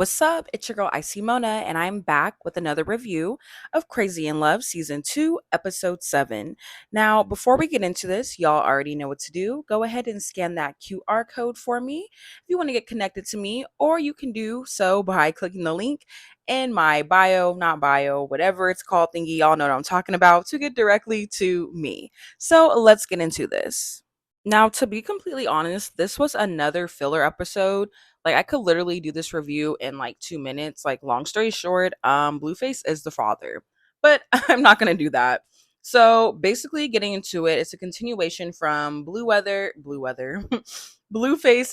What's up? It's your girl Icy Mona, and I'm back with another review of Crazy in Love Season 2, Episode 7. Now, before we get into this, y'all already know what to do. Go ahead and scan that QR code for me if you want to get connected to me, or you can do so by clicking the link in my bio, not bio, whatever it's called thingy. Y'all know what I'm talking about to get directly to me. So let's get into this. Now, to be completely honest, this was another filler episode. Like, I could literally do this review in like 2 minutes. Like, long story short, Blueface is the father. But I'm not gonna do that. So basically getting into it, it's a continuation from Blueface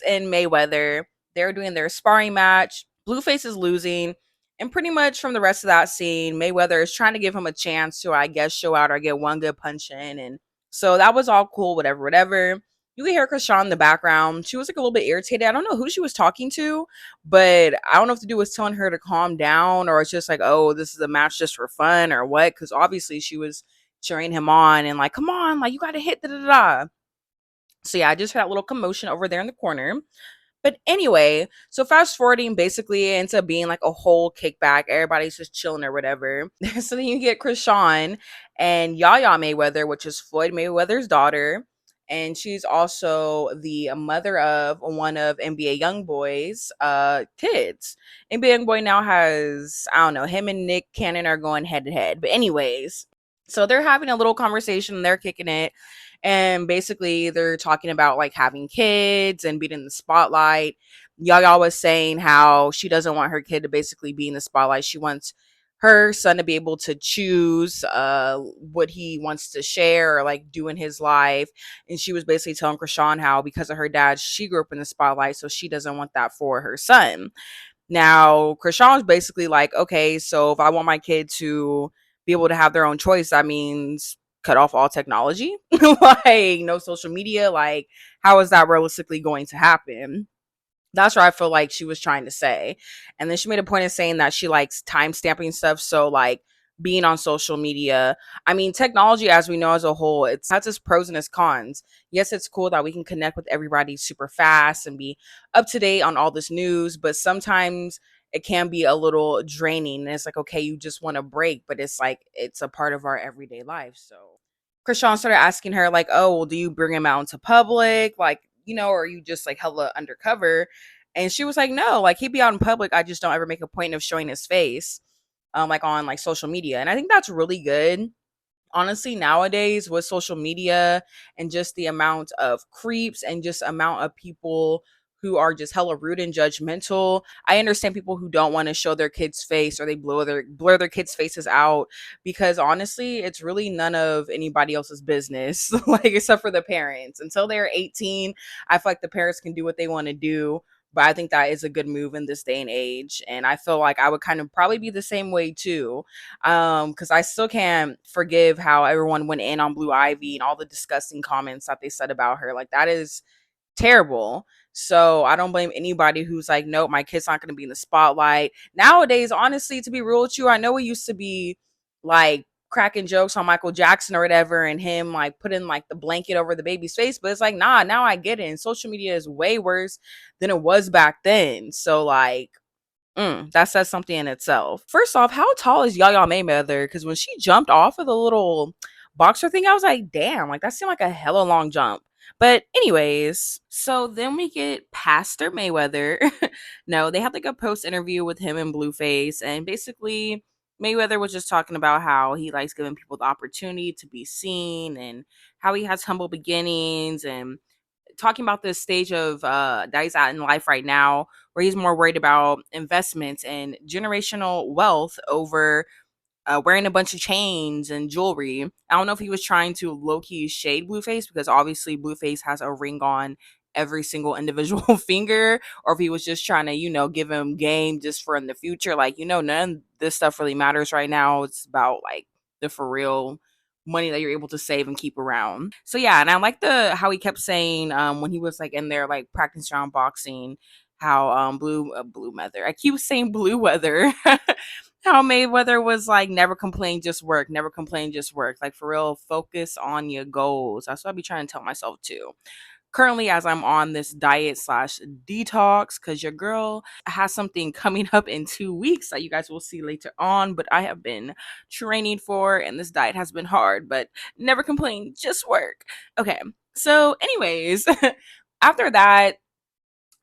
and Mayweather. They're doing their sparring match. Blueface is losing. And pretty much from the rest of that scene, Mayweather is trying to give him a chance to, I guess, show out or get one good punch in. And so that was all cool, whatever, whatever. You can hear Chrisean in the background. She was like a little bit irritated. I don't know who she was talking to, but I don't know if the dude was telling her to calm down or it's just like, oh, this is a match just for fun or what. Because obviously she was cheering him on and like, come on, like you got to hit da da da. So yeah, I just heard that little commotion over there in the corner. But anyway, so fast forwarding basically it ends up being like a whole kickback. Everybody's just chilling or whatever. So then you get Chrisean and Yaya Mayweather, which is Floyd Mayweather's daughter. And she's also the mother of one of NBA Youngboy's kids. NBA Youngboy now has, I don't know, him and Nick Cannon are going head to head. But anyways, so they're having a little conversation, they're kicking it. And basically they're talking about like having kids and being in the spotlight. Yaya was saying how she doesn't want her kid to basically be in the spotlight. She wants her son to be able to choose what he wants to share or like do in his life. And she was basically telling Chrisean how because of her dad, she grew up in the spotlight, so she doesn't want that for her son. Now, Chrisean's basically like, okay, so if I want my kid to be able to have their own choice, that means cut off all technology, like no social media. Like, how is that realistically going to happen? That's what I feel like she was trying to say. And then she made a point of saying that she likes time stamping stuff. So, like, being on social media, I mean, technology, as we know as a whole, it has its pros and its cons. Yes, it's cool that we can connect with everybody super fast and be up to date on all this news, but sometimes it can be a little draining. And it's like, okay, you just want a break, but it's like, it's a part of our everyday life. So, Chrisean started asking her, like, oh, well, do you bring him out into public? Like, or are you just like hella undercover? And she was like, no, like he'd be out in public. I just don't ever make a point of showing his face, like on like social media. And I think that's really good. Honestly, nowadays with social media and just the amount of creeps and just amount of people who are just hella rude and judgmental. I understand people who don't want to show their kids' face or they blur their kids' faces out because honestly, it's really none of anybody else's business, like except for the parents. Until they're 18, I feel like the parents can do what they want to do. But I think that is a good move in this day and age. And I feel like I would kind of probably be the same way too. Because I still can't forgive how everyone went in on Blue Ivy and all the disgusting comments that they said about her. Like that is terrible. So I don't blame anybody who's like, nope, my kid's not going to be in the spotlight. Nowadays, honestly, to be real with you, I know it used to be like cracking jokes on Michael Jackson or whatever and him like putting like the blanket over the baby's face, but it's like, nah, now I get it. And social media is way worse than it was back then. So like, that says something in itself. First off, how tall is Yaya Mayweather? Because when she jumped off of the little boxer thing, I was like, damn, like that seemed like a hella long jump. But anyways, so then we get Pastor Mayweather. No, they had like a post interview with him and Blueface, and basically Mayweather was just talking about how he likes giving people the opportunity to be seen and how he has humble beginnings and talking about this stage of that he's at in life right now where he's more worried about investments and generational wealth over wearing a bunch of chains and jewelry. I don't know if he was trying to low-key shade Blueface because obviously Blueface has a ring on every single individual finger, or if he was just trying to, give him game just for in the future. Like, none of this stuff really matters right now. It's about like the for real money that you're able to save and keep around. So yeah, and I like the how he kept saying when he was like in there like practicing around boxing, how blue weather. I keep saying blue weather. How Mayweather was like, never complain, just work, never complain, just work. Like for real, focus on your goals. That's what I be trying to tell myself too. currently, as I'm on this diet slash detox, because your girl has something coming up in 2 weeks that you guys will see later on, but I have been training for, and this diet has been hard, but never complain, just work. Okay, so, anyways, after that,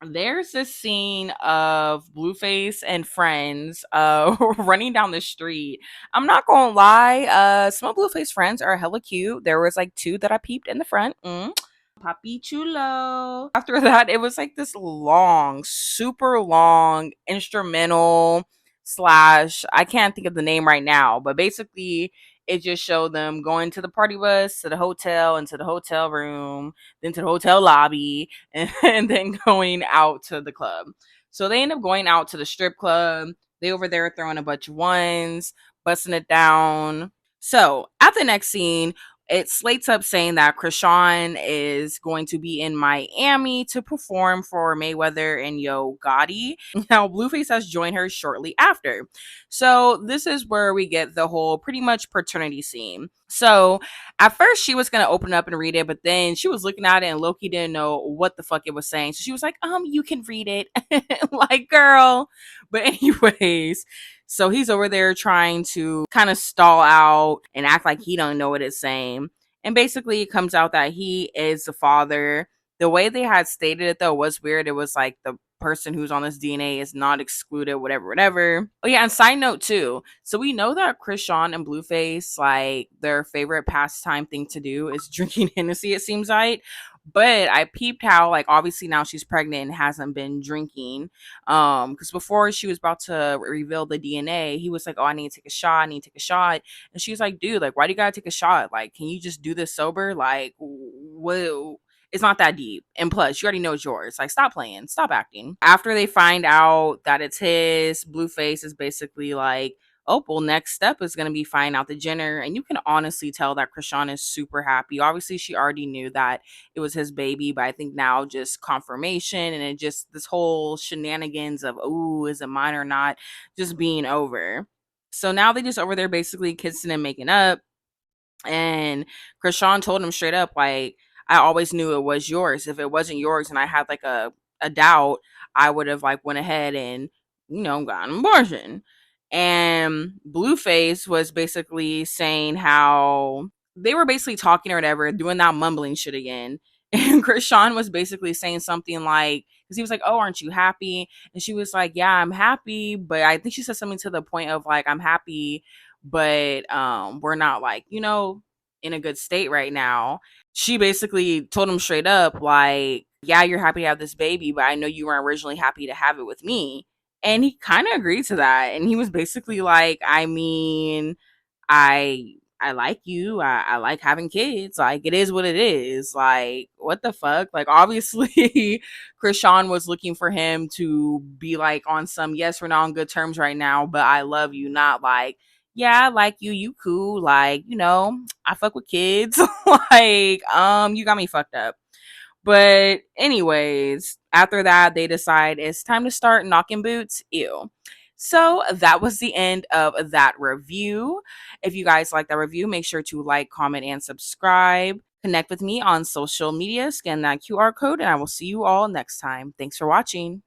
there's this scene of Blueface and friends running down the street. I'm not gonna lie, some of Blueface friends are hella cute. There was like two that I peeped in the front. Papi chulo. After that, it was like this long, super long instrumental slash, I can't think of the name right now, but basically it just showed them going to the party bus, to the hotel, into the hotel room, then to the hotel lobby, and then going out to the club. So they end up going out to the strip club. They over there throwing a bunch of ones, busting it down. So at the next scene, it slates up saying that Chrisean is going to be in Miami to perform for Mayweather and Yo Gotti. Now, Blueface has joined her shortly after. So, this is where we get the whole pretty much paternity scene. So, at first, she was going to open up and read it, but then she was looking at it and Loki didn't know what the fuck it was saying. So, she was like, you can read it. Like, girl. But, anyways, so he's over there trying to kind of stall out and act like he don't know what it's saying. And basically it comes out that he is the father. The way they had stated it though was weird. It was like the person who's on this DNA is not excluded, whatever. Oh yeah, and side note too. So we know that Chrisean and Blueface, like their favorite pastime thing to do is drinking Hennessy, it seems like. But I peeped how, like, obviously now she's pregnant and hasn't been drinking. Because before she was about to reveal the DNA, he was like, "Oh, I need to take a shot. I need to take a shot." And she was like, "Dude, like, why do you gotta take a shot? Like, can you just do this sober? Like, what?" It's not that deep. And plus, you already know it's yours. Like, stop playing. Stop acting. After they find out that it's his, Blueface is basically like, oh, well, next step is going to be finding out the gender. And you can honestly tell that Chrisean is super happy. Obviously, she already knew that it was his baby, but I think now just confirmation and it just this whole shenanigans of, oh, is it mine or not, just being over. So now they just over there basically kissing and making up. And Chrisean told him straight up, like, I always knew it was yours. If it wasn't yours and I had like a doubt, I would have like went ahead and, got an abortion. And Blueface was basically saying how they were basically talking or whatever, doing that mumbling shit again. And Chrisean was basically saying something like, because he was like, "Oh, aren't you happy?" And she was like, "Yeah, I'm happy." But I think she said something to the point of like, "I'm happy, but we're not like, in a good state right now." She basically told him straight up, like, "Yeah, you're happy to have this baby, but I know you weren't originally happy to have it with me." And he kind of agreed to that. And he was basically like, I mean, I like you. I like having kids. Like, it is what it is. Like, what the fuck? Like, obviously, Chrisean was looking for him to be like on some, yes, we're not on good terms right now, but I love you. Not like, yeah, I like you. You cool. Like, I fuck with kids. Like, you got me fucked up. But anyways, after that, they decide it's time to start knocking boots. Ew. So that was the end of that review. If you guys like that review, make sure to like, comment, and subscribe. Connect with me on social media, scan that QR code, and I will see you all next time. Thanks for watching.